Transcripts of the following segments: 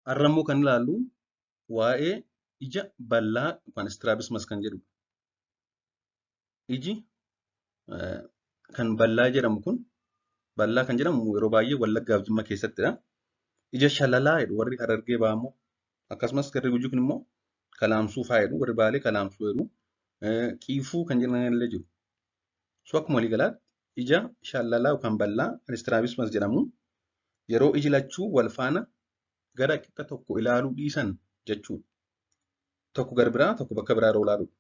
Har'ammoo kan ilaallu waa'ee ija bal'aa yookaan istiraabismas kan jedhudha. Iji kan bal'aa jedhamu kun bal'aa kan jedhamu yeroo baay'ee Wallaggaa fi Jimma keessattidha. Ija shalalaa jedhu warri Harargee ba'ammoo akkasumas garri Gujii kun immoo kalaamsuu fa'aa jedhu warri Baalee kalaamsuu jedhu qiifuu kan jedhan illee jiru. So akkuma waliigalaatti ija shalalaa yookaan bal'aa istiraabismas jedhamu yeroo iji lachuu wal faana gara qixa tokko ilaaluu dhiisan jechuudha. Tokko gara biraa tokko bakka biraa yeroo ilaaludha.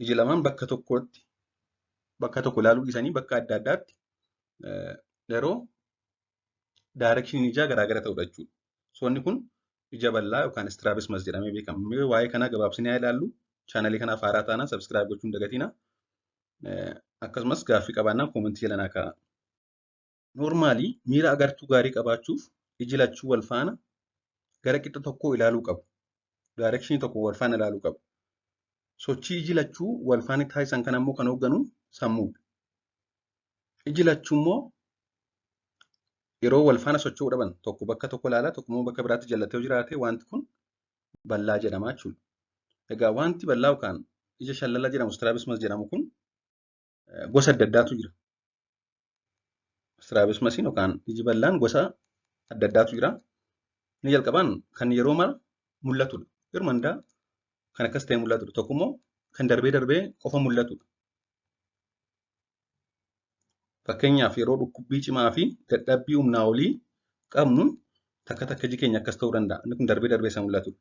Iji lamaan bakka tokko ilaaluu dhiisanii bakka adda addaatti yeroo daayireekshiniin ijaa garaagara ta'udha jechuudha. So inni kun ija bal'aa yookaan istiraabismas jedhamee beekama. Waa'ee kanaa gabaabsinee haa ilaallu. Chaanalii kanaaf haaraa taanaan sabskiraayib gochuun hin dagatinaa. Akkasumas gaaffii qabaannaan koomentii jala naa kaa'aa. Noormaalii miira agartuu gaarii qabaachuuf iji lachuu wal faana gara qixa tokkoo ilaaluu qabu. Daayireekshinii tokko wal faana ilaaluu qabu. Sochii iji lachuu wal faana taasisan kana immoo kan hoogganu sammuudha. Iji lachuu immoo yeroo wal faana socho'uu dhaban tokko bakka tokko ilaalaa tokko immoo bakka biraatti jallatee yoo jiraate wanti kun bal'aa jedhama jechuudha. Egaa wanti bal'aa yookaan ija shallala jedhamu istiraabismas jedhamu kun gosa adda addaatu jira. Istiraabismasiin yookaan iji bal'aan gosa adda addaatu jira. Inni jalqabaan kan yeroo mara mul'atudha. Yeroo hundaa kan akkas ta'e mul'atudha. Tokko immoo kan darbee qofa mul'atudha. Fakkeenyaaf yeroo dhukkubbii cimaa fi dadhabbii humnaa olii qabnu takka iji keenya akkas ta'uu danda'a. Inni kun darbee isa mul'atudha.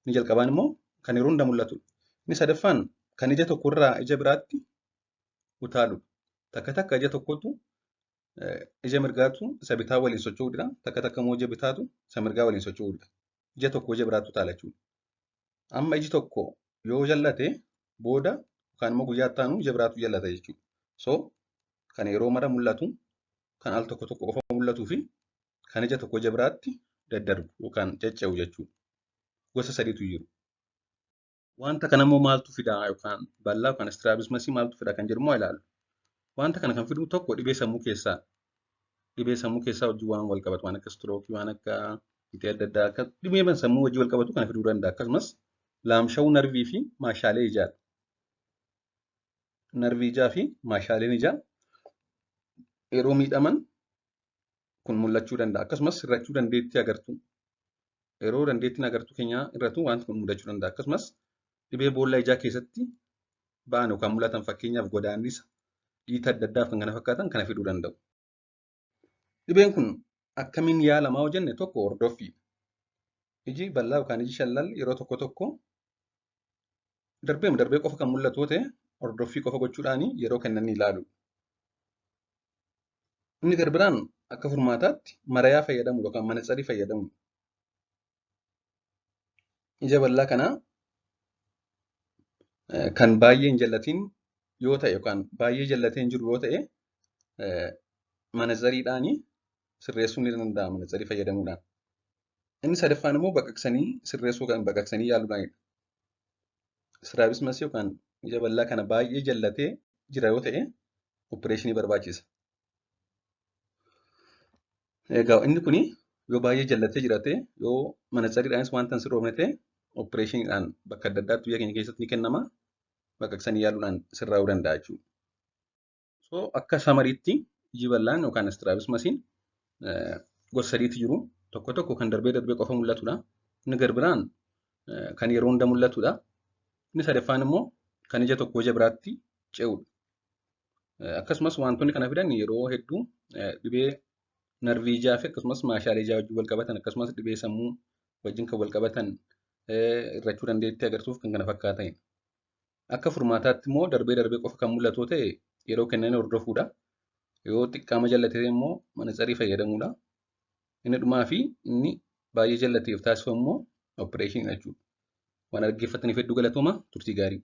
Inni jalqabaan immoo kan yeroo hunda mul'atudha. Inni sadaffaan kan ija tokkorraa ija biraatti utaaludha. Takka ija tokkotu ija mirgaatu isa bitaa waliin socho'uudha. Takka immoo ija bitaatu isa mirgaa waliin socho'uudha. Ija tokko ija biraatti utaala jechuudha. Amma iji tokko yoo jallate booda yookaan immoo guyyaa itti aanu ija biraatu jallata jechuudha. So kan yeroo mara mul'atu, kan al tokko qofa mul'atuu fi kan ija tokko ija biraatti daddarbu yookaan cacca'u jechuudha. Gosa sadiitu jiru. Wanta kana immoo maaltu fida yookaan bal'aa yookaan istiraabismasii maaltu fida kan jedhu immoo ilaalu. Wanta kana kan fidu tokko dhibee sammuu keessaa. Dhibee sammuu keessaa wajjin waan wal qabatu waan akka istirookii waan akka dhibee adda addaa akka dhibee sammuu wajjin wal qabatu kana fiduu danda'a. Akkasumas laamsha'uu narvii fi maashaalee ijaadha. Narvii ijaa fi maashaaleen ijaa yeroo miidhaman kun mul'achuu danda'a. Akkasumas hir'achuu dandeettii agartuu. Yeroo dandeettiin agartuu keenyaa irratu wanti kun mudachuu danda'a. Akkasumas dhibee boolla ijaa keessatti ba'an yookaan mul'atan fakkeenyaaf godaannisa, dhiita adda addaa fi kan kana fakkaatan kana fiduu danda'u. Dhibeen kun akkamiin yaalamaa yoo jenne tokko hordoffii. Iji bal'aa yookaan iji shallalli yeroo tokko darbee qofa kan mul'atu yoo ta'e hordoffii qofa gochuudhaan yeroo kennanii ilaalu. Inni garbiraan akka furmaataatti marayaa fayyadamu yookaan manatsarii fayyadamu. Ija bal'aa kanaa kan baay'ee hin jallatiin yoo ta'e yookaan baay'ee jallatee hin jiru yoo ta'e manatsariidhaan sirreessuun ni danda'ama manatsarii fayyadamuudhaan. Inni sadaffaan immoo baqaqsanii sirreessuu kan baqaqsanii yaaluudhaanidha. Istiraabismasii yookaan ija bal'aa kana baay'ee jallatee jira yoo ta'e opereeshinii barbaachisa. Egaa inni kun yoo baay'ee jallatee jiraate yoo manatsariidhaanis wanta hin sirroofne ta'e opereeshiniidhaan bakka adda addaatti biyya keenya keessatti ni kennama. Baqaqsanii yaaluudhaan sirraa'uu danda'a jechuudha. So akka samariitti iji bal'aan yookaan istiraabismasiin gosa sadiitu jiru. Tokko kan darbee qofa mul'atudha. Inni garbiraan kan yeroo hunda mul'atudha. Inni sadaffaan immoo kan ija tokko ija biraatti ce'udha. Akkasumas wantoonni kana fidan yeroo hedduu dhibee narvii ijaa fi akkasumas maashaalee ijaa wajjin wal qabatan akkasumas dhibee sammuu wajjin kan wal qabatan hir'achuu dandeettii agartuuf kan kana fakkaatanidha. Akka furmaataatti immoo darbee qofa kan mul'atu ta'e yeroo kennan hordofuudha. Yoo xiqqaama jallatee immoo manatsarii fayyadamuudha. Inni dhumaa fi inni baay'ee jallateef taasifamu immoo opereeshinii jechuudha. Waan dhaggeeffataniif hedduu galatooma turtii gaarii.